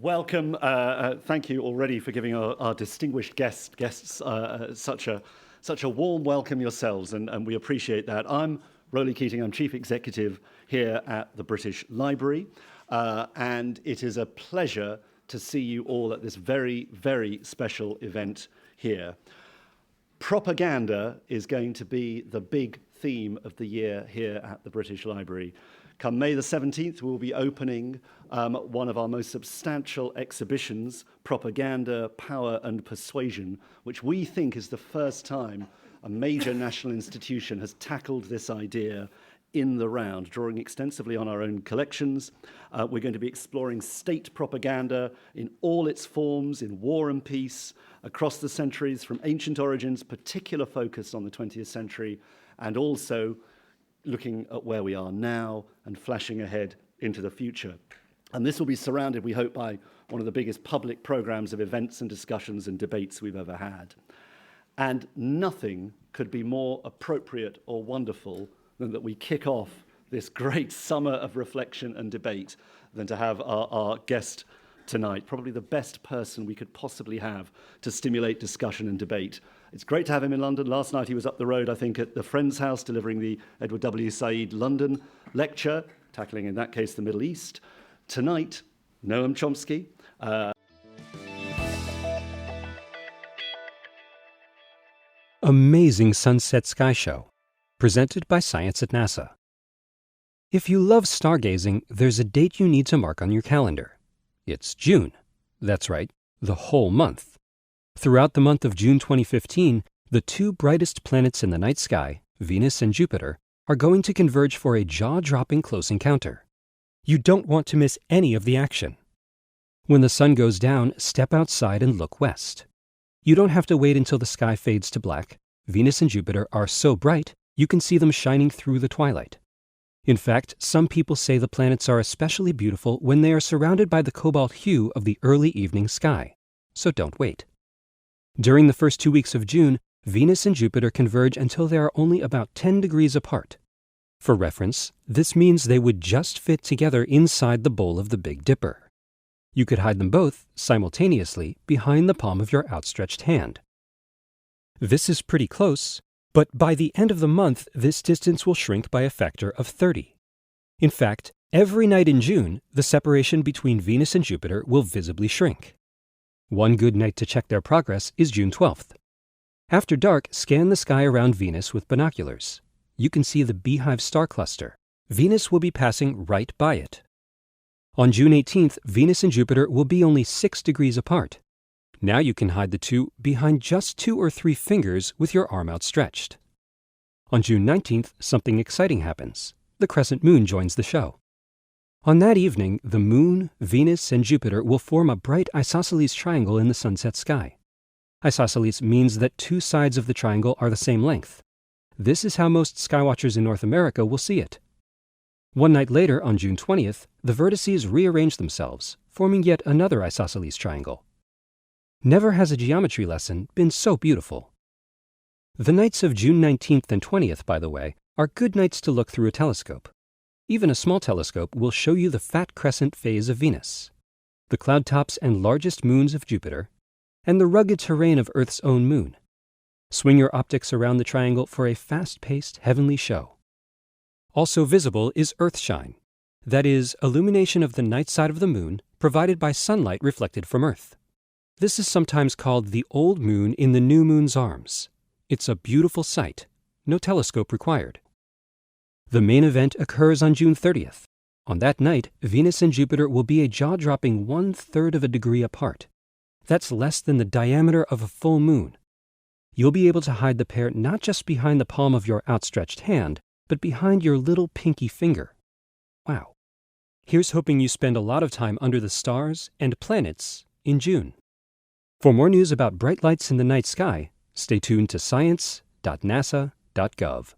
Welcome. Thank you already for giving our distinguished guests such a warm welcome yourselves, and we appreciate that. I'm Rowley Keating. I'm Chief Executive here at the British Library, and it is a pleasure to see you all at this very, very special event here. Propaganda is going to be the big theme of the year here at the British Library. Come May the 17th, we'll be opening one of our most substantial exhibitions, Propaganda, Power and Persuasion, which we think is the first time a major national institution has tackled this idea in the round, drawing extensively on our own collections. We're going to be exploring state propaganda in all its forms, in war and peace, across the centuries, from ancient origins, particular focus on the 20th century, and also looking at where we are now and flashing ahead into the future. And this will be surrounded, we hope, by one of the biggest public programs of events and discussions and debates we've ever had. And nothing could be more appropriate or wonderful than that we kick off this great summer of reflection and debate than to have our guest tonight, probably the best person we could possibly have to stimulate discussion and debate. It's great to have him in London. Last night he was up the road, I think, at the Friends House, delivering the Edward W. Said London lecture, tackling, in that case, the Middle East. Tonight, Noam Chomsky. Amazing Sunset Sky Show, presented by Science at NASA. If you love stargazing, there's a date you need to mark on your calendar. It's June. That's right, the whole month. Throughout the month of June 2015, the two brightest planets in the night sky, Venus and Jupiter, are going to converge for a jaw-dropping close encounter. You don't want to miss any of the action. When the sun goes down, step outside and look west. You don't have to wait until the sky fades to black. Venus and Jupiter are so bright, you can see them shining through the twilight. In fact, some people say the planets are especially beautiful when they are surrounded by the cobalt hue of the early evening sky. So don't wait. During the first 2 weeks of June, Venus and Jupiter converge until they are only about 10 degrees apart. For reference, this means they would just fit together inside the bowl of the Big Dipper. You could hide them both, simultaneously, behind the palm of your outstretched hand. This is pretty close, but by the end of the month, this distance will shrink by a factor of 30. In fact, every night in June, the separation between Venus and Jupiter will visibly shrink. One good night to check their progress is June 12th. After dark, scan the sky around Venus with binoculars. You can see the Beehive star cluster. Venus will be passing right by it. On June 18th, Venus and Jupiter will be only 6 degrees apart. Now you can hide the two behind just 2 or 3 fingers with your arm outstretched. On June 19th, something exciting happens. The crescent moon joins the show. On that evening, the Moon, Venus, and Jupiter will form a bright isosceles triangle in the sunset sky. Isosceles means that 2 sides of the triangle are the same length. This is how most skywatchers in North America will see it. One night later, on June 20th, the vertices rearrange themselves, forming yet another isosceles triangle. Never has a geometry lesson been so beautiful. The nights of June 19th and 20th, by the way, are good nights to look through a telescope. Even a small telescope will show you the fat crescent phase of Venus, the cloud tops and largest moons of Jupiter, and the rugged terrain of Earth's own moon. Swing your optics around the triangle for a fast-paced, heavenly show. Also visible is Earthshine, that is, illumination of the night side of the moon provided by sunlight reflected from Earth. This is sometimes called the old moon in the new moon's arms. It's a beautiful sight, no telescope required. The main event occurs on June 30th. On that night, Venus and Jupiter will be a jaw-dropping 1/3 of a degree apart. That's less than the diameter of a full moon. You'll be able to hide the pair not just behind the palm of your outstretched hand, but behind your little pinky finger. Wow. Here's hoping you spend a lot of time under the stars and planets in June. For more news about bright lights in the night sky, stay tuned to science.nasa.gov.